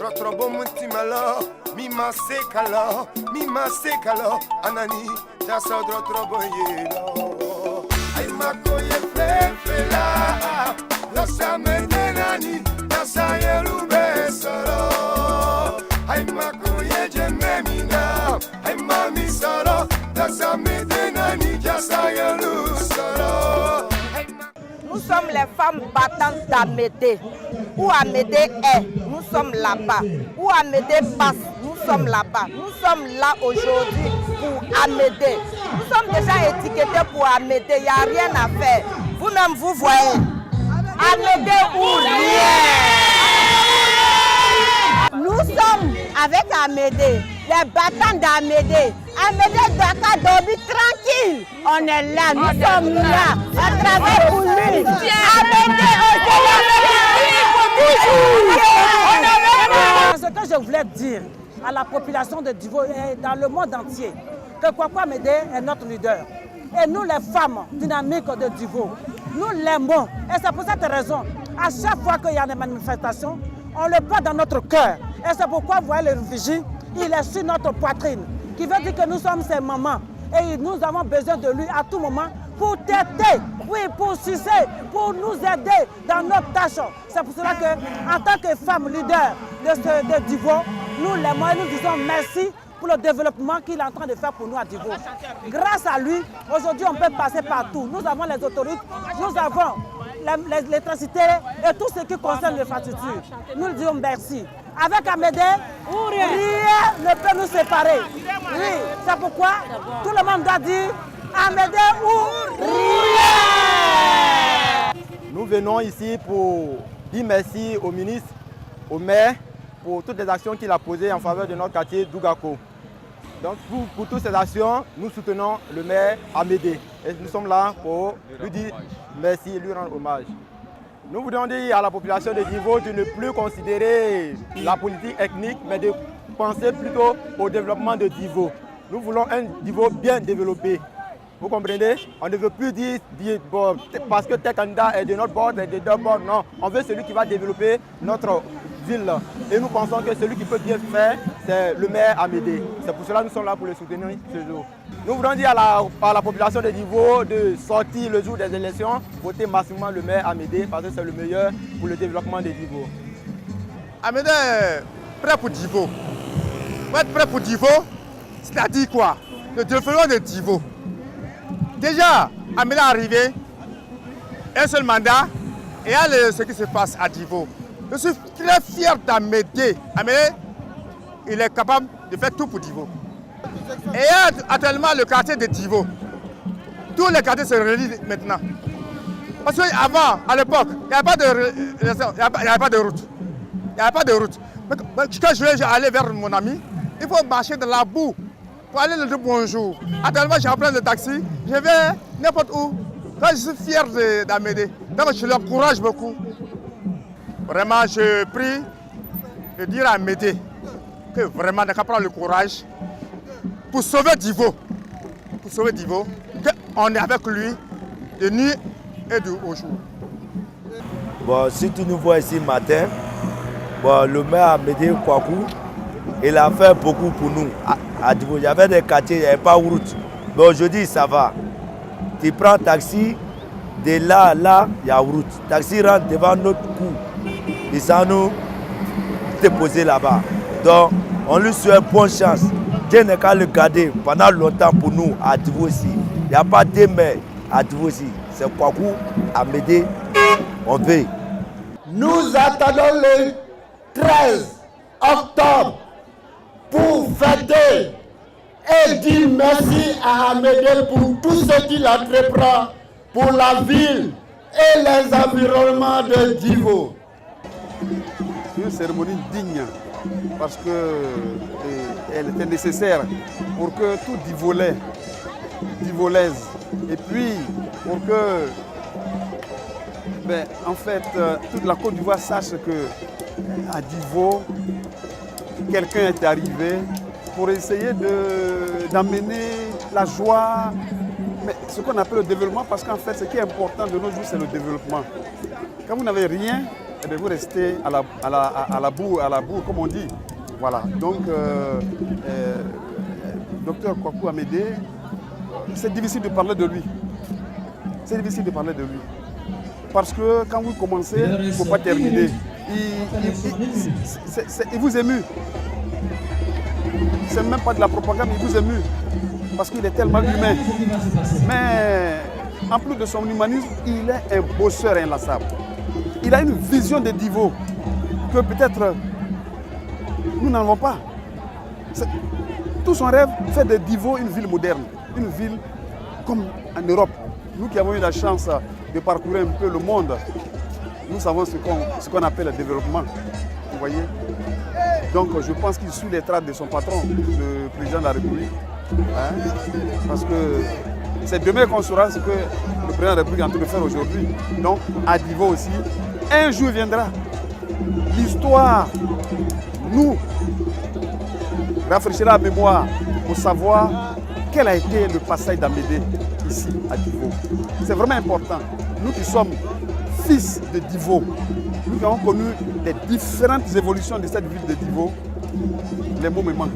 Rotrobo muntimalo, mima sekalo, anani, jasa rotrobo yelo. Ay mako ye fela, losa metenani, jasa yelube solo. Ay mako ye jememina, ay mami solo, losa metenani, jasa yelu solo. Nous sommes les femmes battantes d'Amédée. Où Amédée est, nous sommes là-bas. Où Amédée passe, nous sommes là-bas. Nous sommes là aujourd'hui pour Amédée. Nous sommes déjà étiquetés pour Amédée, il n'y a rien à faire. Vous-même, vous voyez. Amédée ou rien. Nous sommes avec Amédée, les battants d'Amédée. Amédée doit dormir tranquille. On est là, nous sommes là. On travaille pour lui. Amédée, Ce que je voulais dire à la population de Divo et dans le monde entier, que Kwaku Amédée est notre leader. Et nous, les femmes dynamiques de Divo, nous l'aimons. Et c'est pour cette raison, à chaque fois qu'il y a des manifestations, on le porte dans notre cœur. Et c'est pourquoi vous voyez le réfugié, il est sur notre poitrine. Qui veut dire que nous sommes ses mamans. Et nous avons besoin de lui à tout moment pour t'aider, oui, pour sucer, pour nous aider dans notre tâches. C'est pour cela qu'en tant que femme leader de Divo, nous l'aimons et nous disons merci pour le développement qu'il est en train de faire pour nous à Divo. Grâce à lui, aujourd'hui on peut passer partout. Nous avons les autoroutes, nous avons l'électricité et tout ce qui concerne l'infrastructure. Nous lui disons merci. Avec Amédée, rien ne peut nous séparer. Oui, c'est pourquoi tout le monde doit dire Amédée ou rien. Nous venons ici pour dire merci au ministre, au maire, pour toutes les actions qu'il a posées en faveur de notre quartier d'Ougako. Donc pour toutes ces actions, nous soutenons le maire Amédée. Et nous sommes là pour lui dire merci et lui rendre hommage. Nous voulons dire à la population de Divo de ne plus considérer la politique ethnique, mais de penser plutôt au développement de Divo. Nous voulons un Divo bien développé. Vous comprenez? On ne veut plus dire bon, parce que tel candidat est de notre bord, et de notre bord. Non, on veut celui qui va développer notre ville. Et nous pensons que celui qui peut bien faire, c'est le maire Amédée. C'est pour cela que nous sommes là pour le soutenir ce jour. Nous voulons dire à la population de Divo de sortir le jour des élections, voter massivement le maire Amédée parce que c'est le meilleur pour le développement de Divo. Amédée est prêt pour Divo. Pour être prêt pour Divo, c'est-à-dire quoi? Le développement de Divo. Déjà, Amédée est arrivé, un seul mandat, et il ce qui se passe à Divo. Je suis très fier d'Amédée. Amédée, il est capable de faire tout pour Divo. Et actuellement, le quartier de Divo, tous les quartiers se relient maintenant. Parce qu'avant, à l'époque, il n'y avait pas de route. Il n'y avait pas de route. Mais quand je vais aller vers mon ami, il faut marcher dans la boue pour aller le dire bonjour. Actuellement, j'ai plein de taxi, je vais n'importe où. Là, je suis fier d'Amédée. Donc, je l'encourage beaucoup. Vraiment, je prie de dire à Amédée que vraiment, il n'a qu'à prendre le courage pour sauver Divo. Pour sauver Divo, qu'on est avec lui de nuit et de au jour. Bon, si tu nous vois ici matin, bon, le maire Amédée Kwaku, il a fait beaucoup pour nous à Divo. Il y avait des quartiers, il n'y avait pas de route. Mais aujourd'hui, ça va. Tu prends un taxi, de là à là, il y a route. Le taxi rentre devant notre cou. Il s'en nous déposer là-bas. Donc, on lui souhaite bonne chance. Dieu n'est qu'à le garder pendant longtemps pour nous à Divo aussi. Il n'y a pas de maire à Divo aussi. C'est Kwaku Amédée. On veut. Nous attendons le 13 octobre pour fêter et dire merci à Amédée pour tout ce qu'il entreprend pour la ville et les environnements de Divo. Une cérémonie digne parce qu'elle était nécessaire pour que tout Divolais, Divolaise, et puis pour que en fait, toute la Côte d'Ivoire sache qu'à Divo, quelqu'un est arrivé pour essayer d'amener la joie, mais ce qu'on appelle le développement, parce qu'en fait, ce qui est important de nos jours, c'est le développement. Quand vous n'avez rien, eh bien, vous restez à la boue, comme on dit. Voilà, donc, docteur Kwaku Amédée, c'est difficile de parler de lui. C'est difficile de parler de lui. Parce que quand vous commencez, il ne faut pas terminer. Il vous émue. C'est même pas de la propagande, il vous émue. Parce qu'il est tellement humain. Mais en plus de son humanisme, il est un bosseur inlassable. Il a une vision de Divo que peut-être nous n'avons pas. Tout son rêve fait de Divo une ville moderne, une ville comme en Europe. Nous qui avons eu la chance de parcourir un peu le monde, nous savons ce qu'on appelle le développement. Vous voyez? Donc je pense qu'il suit les traces de son patron, le président de la République. Hein? Parce que c'est demain qu'on saura ce que le président de la République est en train de faire aujourd'hui. Donc à Divo aussi, un jour viendra. L'histoire nous rafraîchira la mémoire pour savoir quel a été le passage d'Amédée ici à Divo. C'est vraiment important. Nous qui sommes fils de Divo, nous qui avons connu les différentes évolutions de cette ville de Divo, les mots me manquent.